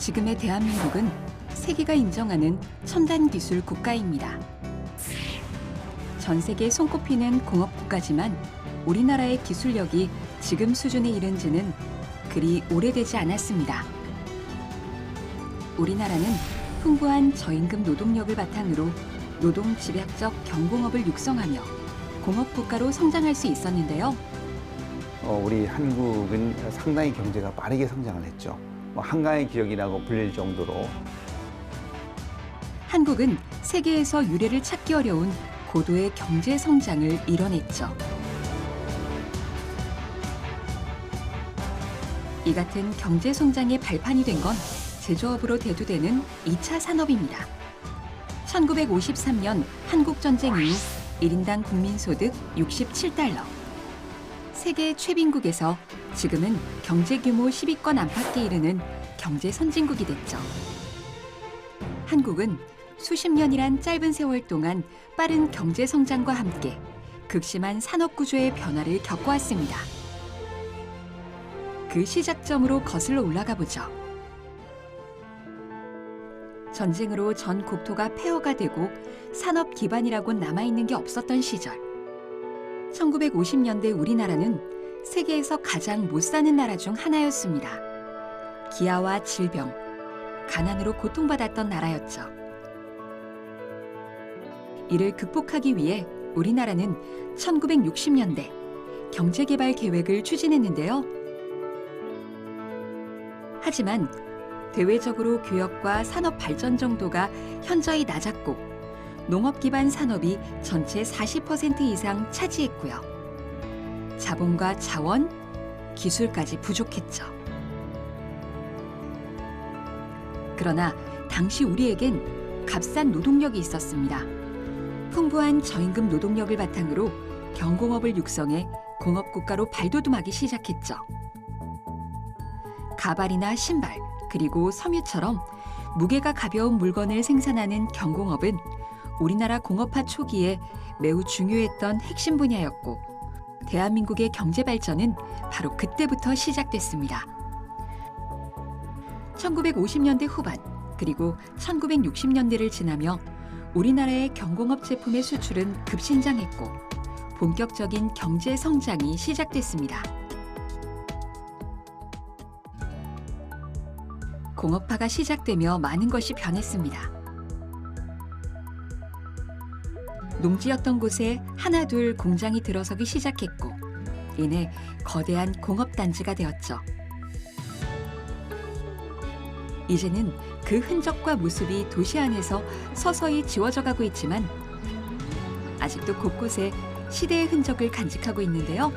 지금의 대한민국은 세계가 인정하는 첨단 기술 국가입니다. 전 세계 손꼽히는 공업 국가지만 우리나라의 기술력이 지금 수준에 이른 지는 그리 오래되지 않았습니다. 우리나라는 풍부한 저임금 노동력을 바탕으로 노동 집약적 경공업을 육성하며 공업 국가로 성장할 수 있었는데요. 우리 한국은 상당히 경제가 빠르게 성장을 했죠. 한강의 기억이라고 불릴 정도로. 한국은 세계에서 유례를 찾기 어려운 고도의 경제 성장을 이뤄냈죠. 이 같은 경제 성장의 발판이 된 건 제조업으로 대두되는 2차 산업입니다. 1953년 한국전쟁 이후 1인당 국민소득 67달러. 세계 최빈국에서 지금은 경제 규모 10위권 안팎에 이르는 경제 선진국이 됐죠. 한국은 수십 년이란 짧은 세월 동안 빠른 경제 성장과 함께 극심한 산업 구조의 변화를 겪어왔습니다. 그 시작점으로 거슬러 올라가 보죠. 전쟁으로 전 국토가 폐허가 되고 산업 기반이라고 남아있는 게 없었던 시절. 1950년대 우리나라는 세계에서 가장 못 사는 나라 중 하나였습니다. 기아와 질병, 가난으로 고통받았던 나라였죠. 이를 극복하기 위해 우리나라는 1960년대 경제개발 계획을 추진했는데요. 하지만 대외적으로 교역과 산업 발전 정도가 현저히 낮았고 농업 기반 산업이 전체 40% 이상 차지했고요. 자본과 자원, 기술까지 부족했죠. 그러나 당시 우리에겐 값싼 노동력이 있었습니다. 풍부한 저임금 노동력을 바탕으로 경공업을 육성해 공업국가로 발돋움하기 시작했죠. 가발이나 신발, 그리고 섬유처럼 무게가 가벼운 물건을 생산하는 경공업은 우리나라 공업화 초기에 매우 중요했던 핵심 분야였고 대한민국의 경제 발전은 바로 그때부터 시작됐습니다. 1950년대 후반 그리고 1960년대를 지나며 우리나라의 경공업 제품의 수출은 급신장했고 본격적인 경제 성장이 시작됐습니다. 공업화가 시작되며 많은 것이 변했습니다. 농지였던 곳에 하나둘 공장이 들어서기 시작했고 이내 거대한 공업단지가 되었죠. 이제는 그 흔적과 모습이 도시 안에서 서서히 지워져 가고 있지만 아직도 곳곳에 시대의 흔적을 간직하고 있는데요.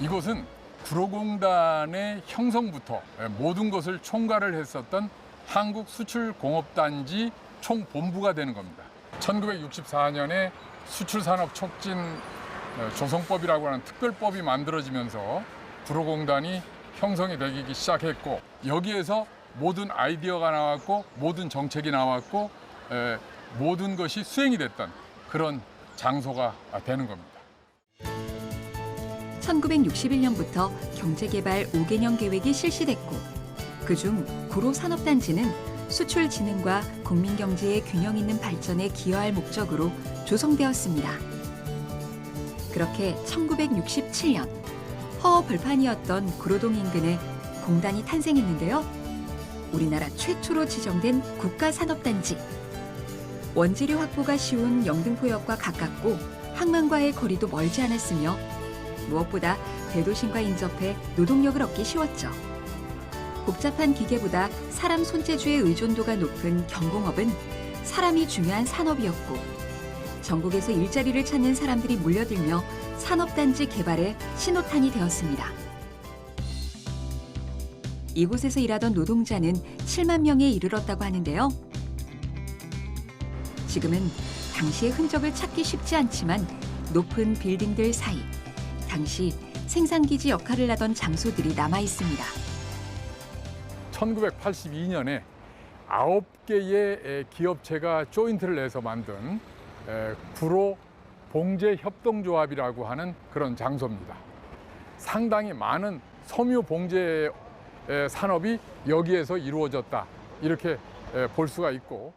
이곳은 구로공단의 형성부터 모든 것을 총괄을 했었던 한국수출공업단지 총본부가 되는 겁니다. 1964년에 수출산업 촉진 조성법이라고 하는 특별법이 만들어지면서 구로공단이 형성이 되기 시작했고 여기에서 모든 아이디어가 나왔고 모든 정책이 나왔고 모든 것이 수행이 됐던 그런 장소가 되는 겁니다. 1961년부터 경제개발 5개년 계획이 실시됐고 그중 구로산업단지는 수출 진흥과 국민 경제의 균형 있는 발전에 기여할 목적으로 조성되었습니다. 그렇게 1967년 허허벌판이었던 구로동 인근에 공단이 탄생했는데요. 우리나라 최초로 지정된 국가산업단지. 원재료 확보가 쉬운 영등포역과 가깝고 항만과의 거리도 멀지 않았으며 무엇보다 대도심과 인접해 노동력을 얻기 쉬웠죠. 복잡한 기계보다 사람 손재주의 의존도가 높은 경공업은 사람이 중요한 산업이었고 전국에서 일자리를 찾는 사람들이 몰려들며 산업단지 개발의 신호탄이 되었습니다. 이곳에서 일하던 노동자는 7만 명에 이르렀다고 하는데요. 지금은 당시의 흔적을 찾기 쉽지 않지만 높은 빌딩들 사이 당시 생산기지 역할을 하던 장소들이 남아 있습니다. 1982년에 9개의 기업체가 조인트를 내서 만든 구로 봉제협동조합이라고 하는 그런 장소입니다. 상당히 많은 섬유 봉제 산업이 여기에서 이루어졌다. 이렇게 볼 수가 있고.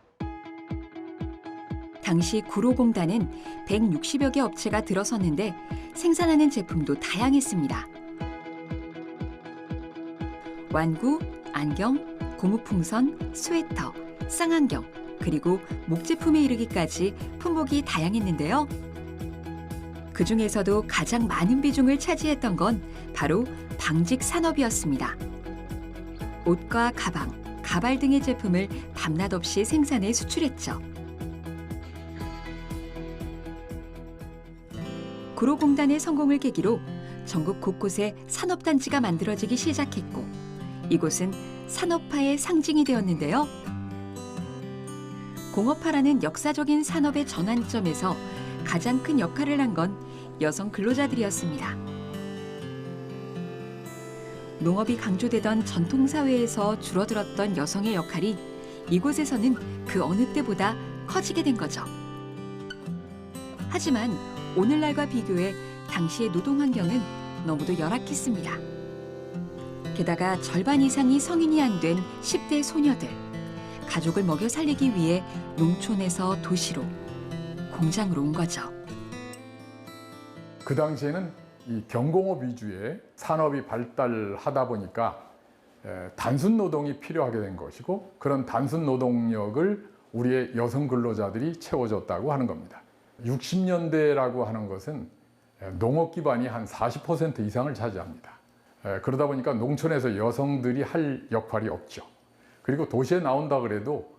당시 구로공단은 160여 개 업체가 들어섰는데 생산하는 제품도 다양했습니다. 완구, 안경, 고무풍선, 스웨터, 쌍안경, 그리고 목제품에 이르기까지 품목이 다양했는데요. 그중에서도 가장 많은 비중을 차지했던 건 바로 방직 산업이었습니다. 옷과 가방, 가발 등의 제품을 밤낮 없이 생산해 수출했죠. 구로공단의 성공을 계기로 전국 곳곳에 산업단지가 만들어지기 시작했고 이곳은 산업화의 상징이 되었는데요. 공업화라는 역사적인 산업의 전환점에서 가장 큰 역할을 한 건 여성 근로자들이었습니다. 농업이 강조되던 전통사회에서 줄어들었던 여성의 역할이 이곳에서는 그 어느 때보다 커지게 된 거죠. 하지만 오늘날과 비교해 당시의 노동 환경은 너무도 열악했습니다. 게다가 절반 이상이 성인이 안 된 10대 소녀들. 가족을 먹여 살리기 위해 농촌에서 도시로, 공장으로 온 거죠. 그 당시에는 이 경공업 위주의 산업이 발달하다 보니까 단순 노동이 필요하게 된 것이고 그런 단순 노동력을 우리의 여성 근로자들이 채워줬다고 하는 겁니다. 60년대라고 하는 것은 농업 기반이 한 40% 이상을 차지합니다. 그러다 보니까 농촌에서 여성들이 할 역할이 없죠. 그리고 도시에 나온다 그래도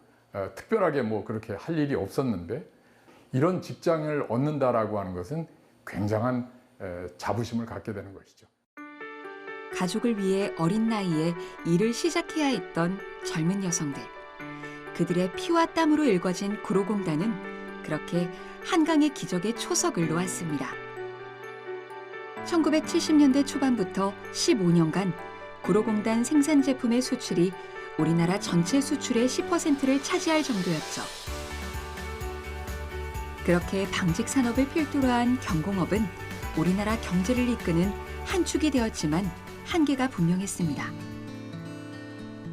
특별하게 뭐 그렇게 할 일이 없었는데 이런 직장을 얻는다라고 하는 것은 굉장한 자부심을 갖게 되는 것이죠. 가족을 위해 어린 나이에 일을 시작해야 했던 젊은 여성들. 그들의 피와 땀으로 일궈진 구로공단은 그렇게 한강의 기적의 초석을 놓았습니다. 1970년대 초반부터 15년간 구로공단 생산 제품의 수출이 우리나라 전체 수출의 10%를 차지할 정도였죠. 그렇게 방직 산업을 필두로 한 경공업은 우리나라 경제를 이끄는 한 축이 되었지만 한계가 분명했습니다.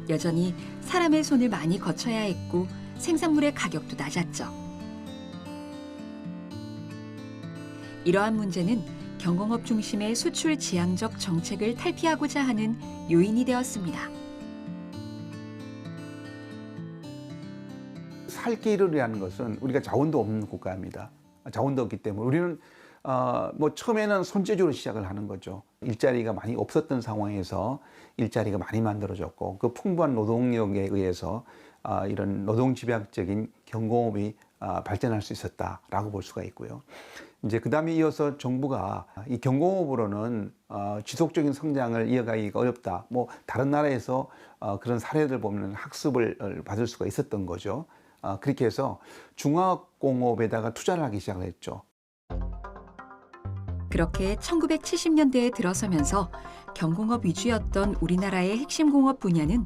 여전히 사람의 손을 많이 거쳐야 했고 생산물의 가격도 낮았죠. 이러한 문제는 경공업 중심의 수출 지향적 정책을 탈피하고자 하는 요인이 되었습니다. 살 길이라는 것은 우리가 자원도 없는 국가입니다. 자원도 없기 때문에 우리는 뭐 처음에는 손재주로 시작을 하는 거죠. 일자리가 많이 없었던 상황에서 일자리가 많이 만들어졌고 그 풍부한 노동력에 의해서 이런 노동집약적인 경공업이 발전할 수 있었다라고 볼 수가 있고요. 이제 그 다음에 이어서 정부가 이 경공업으로는 지속적인 성장을 이어가기가 어렵다. 뭐 다른 나라에서 그런 사례들 보면 학습을 받을 수가 있었던 거죠. 그렇게 해서 중화공업에다가 투자를 하기 시작을 했죠. 그렇게 1970년대에 들어서면서 경공업 위주였던 우리나라의 핵심 공업 분야는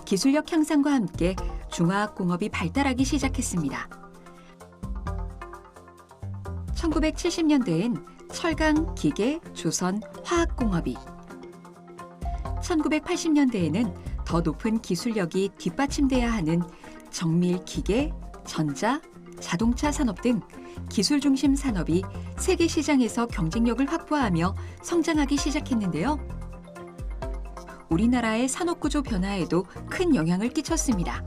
기술력 향상과 함께 중화학공업이 발달하기 시작했습니다. 1970년대엔 철강, 기계, 조선, 화학공업이 1980년대에는 더 높은 기술력이 뒷받침돼야 하는 정밀 기계, 전자, 자동차 산업 등 기술 중심 산업이 세계 시장에서 경쟁력을 확보하며 성장하기 시작했는데요. 우리나라의 산업 구조 변화에도 큰 영향을 끼쳤습니다.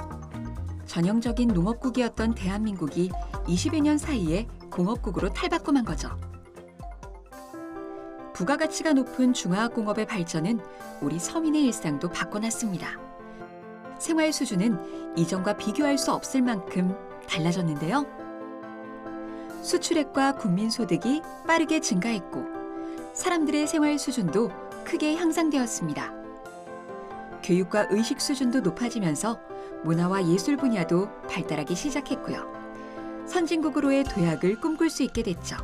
전형적인 농업국이었던 대한민국이 20여 년 사이에 공업국으로 탈바꿈한 거죠. 부가가치가 높은 중화학공업의 발전은 우리 서민의 일상도 바꿔놨습니다. 생활 수준은 이전과 비교할 수 없을 만큼 달라졌는데요. 수출액과 국민 소득이 빠르게 증가했고 사람들의 생활 수준도 크게 향상되었습니다. 교육과 의식 수준도 높아지면서 문화와 예술 분야도 발달하기 시작했고요. 선진국으로의 도약을 꿈꿀 수 있게 됐죠.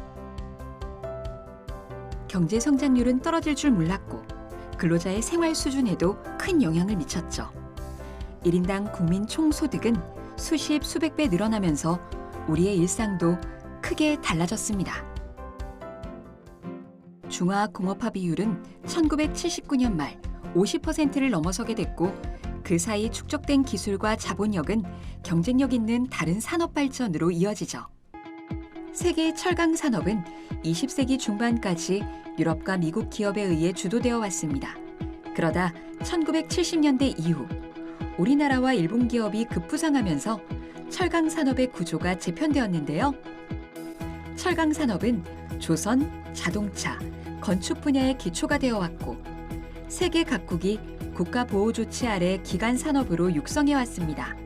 경제 성장률은 떨어질 줄 몰랐고 근로자의 생활 수준에도 큰 영향을 미쳤죠. 1인당 국민 총소득은 수십, 수백 배 늘어나면서 우리의 일상도 크게 달라졌습니다. 중화공업화 비율은 1979년 말 50%를 넘어서게 됐고 그 사이 축적된 기술과 자본력은 경쟁력 있는 다른 산업 발전으로 이어지죠. 세계 철강 산업은 20세기 중반까지 유럽과 미국 기업에 의해 주도되어 왔습니다. 그러다 1970년대 이후 우리나라와 일본 기업이 급부상하면서 철강 산업의 구조가 재편되었는데요. 철강 산업은 조선, 자동차, 건축 분야의 기초가 되어 왔고 세계 각국이 국가 보호 조치 아래 기간 산업으로 육성해 왔습니다.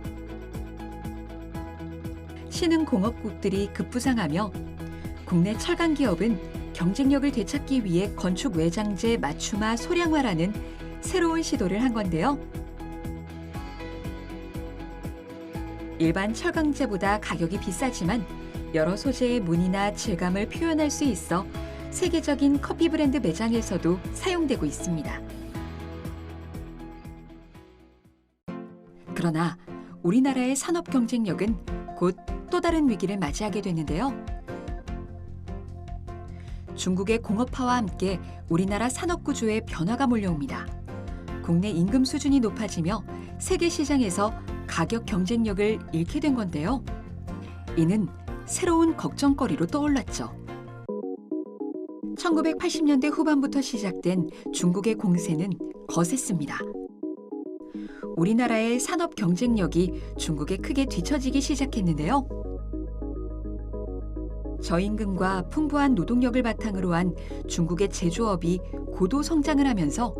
신흥 공업국들이 급부상하며 국내 철강 기업은 경쟁력을 되찾기 위해 건축 외장재 맞춤화 소량화라는 새로운 시도를 한 건데요. 일반 철강재보다 가격이 비싸지만 여러 소재의 무늬나 질감을 표현할 수 있어 세계적인 커피 브랜드 매장에서도 사용되고 있습니다. 그러나 우리나라의 산업 경쟁력은 곧 또 다른 위기를 맞이하게 되는데요. 중국의 공업화와 함께 우리나라 산업 구조에 변화가 몰려옵니다. 국내 임금 수준이 높아지며 세계 시장에서 가격 경쟁력을 잃게 된 건데요. 이는 새로운 걱정거리로 떠올랐죠. 1980년대 후반부터 시작된 중국의 공세는 거셌습니다. 우리나라의 산업 경쟁력이 중국에 크게 뒤처지기 시작했는데요. 저임금과 풍부한 노동력을 바탕으로 한 중국의 제조업이 고도 성장을 하면서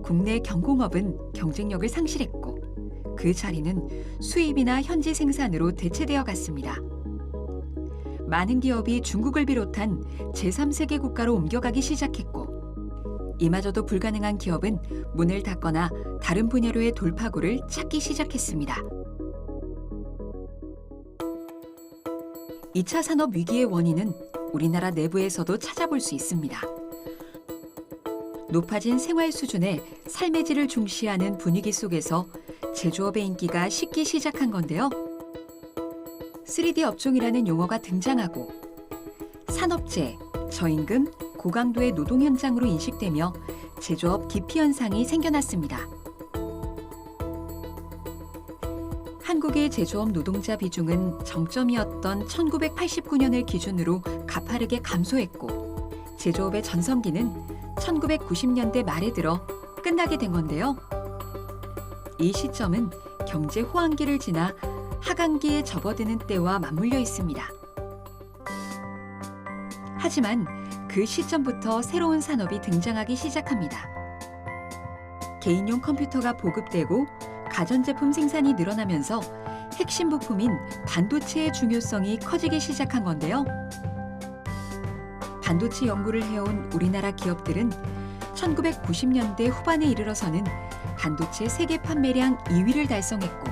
국내 경공업은 경쟁력을 상실했고 그 자리는 수입이나 현지 생산으로 대체되어 갔습니다. 많은 기업이 중국을 비롯한 제3세계 국가로 옮겨가기 시작했고 이마저도 불가능한 기업은 문을 닫거나 다른 분야로의 돌파구를 찾기 시작했습니다. 2차 산업 위기의 원인은 우리나라 내부에서도 찾아볼 수 있습니다. 높아진 생활 수준에 삶의 질을 중시하는 분위기 속에서 제조업의 인기가 식기 시작한 건데요. 3D 업종이라는 용어가 등장하고 산업재해, 저임금, 고강도의 노동 현장으로 인식되며 제조업 기피 현상이 생겨났습니다. 한국의 제조업 노동자 비중은 정점이었던 1989년을 기준으로 가파르게 감소했고 제조업의 전성기는 1990년대 말에 들어 끝나게 된 건데요. 이 시점은 경제 호황기를 지나 하강기에 접어드는 때와 맞물려 있습니다. 하지만 그 시점부터 새로운 산업이 등장하기 시작합니다. 개인용 컴퓨터가 보급되고 가전제품 생산이 늘어나면서 핵심 부품인 반도체의 중요성이 커지기 시작한 건데요. 반도체 연구를 해온 우리나라 기업들은 1990년대 후반에 이르러서는 반도체 세계 판매량 2위를 달성했고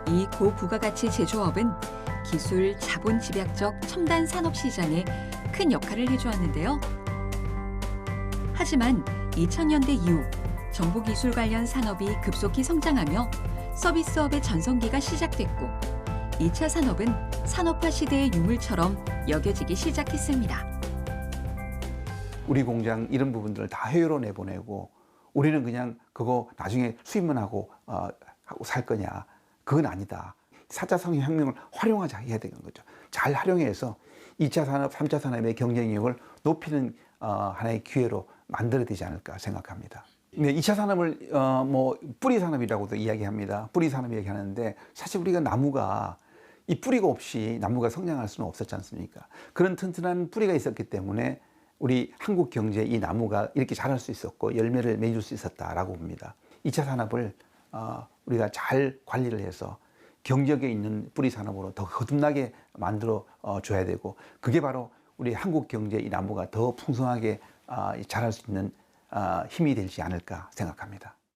이 고부가가치 제조업은 기술, 자본 집약적 첨단 산업 시장에 큰 역할을 해주었는데요. 하지만 2000년대 이후 정보기술 관련 산업이 급속히 성장하며 서비스업의 전성기가 시작됐고 2차 산업은 산업화 시대의 유물처럼 여겨지기 시작했습니다. 우리 공장 이런 부분들을 다 해외로 내보내고 우리는 그냥 그거 나중에 수입만 하고 살 거냐. 그건 아니다. 4차 산업혁명을 활용하자 해야 되는 거죠. 잘 활용해서 2차 산업, 3차 산업의 경쟁력을 높이는 하나의 기회로 만들어야 되지 않을까 생각합니다. 네, 2차 산업을 뿌리 산업이라고도 이야기합니다. 뿌리 산업 이야기하는데 사실 우리가 나무가 이 뿌리가 없이 나무가 성장할 수는 없었지 않습니까? 그런 튼튼한 뿌리가 있었기 때문에 우리 한국 경제에 이 나무가 이렇게 자랄 수 있었고 열매를 맺을 수 있었다라고 봅니다. 2차 산업을 우리가 잘 관리를 해서 경적에 있는 뿌리 산업으로 더 거듭나게 만들어 줘야 되고 그게 바로 우리 한국 경제의 이 나무가 더 풍성하게 자랄 수 있는 힘이 되지 않을까 생각합니다.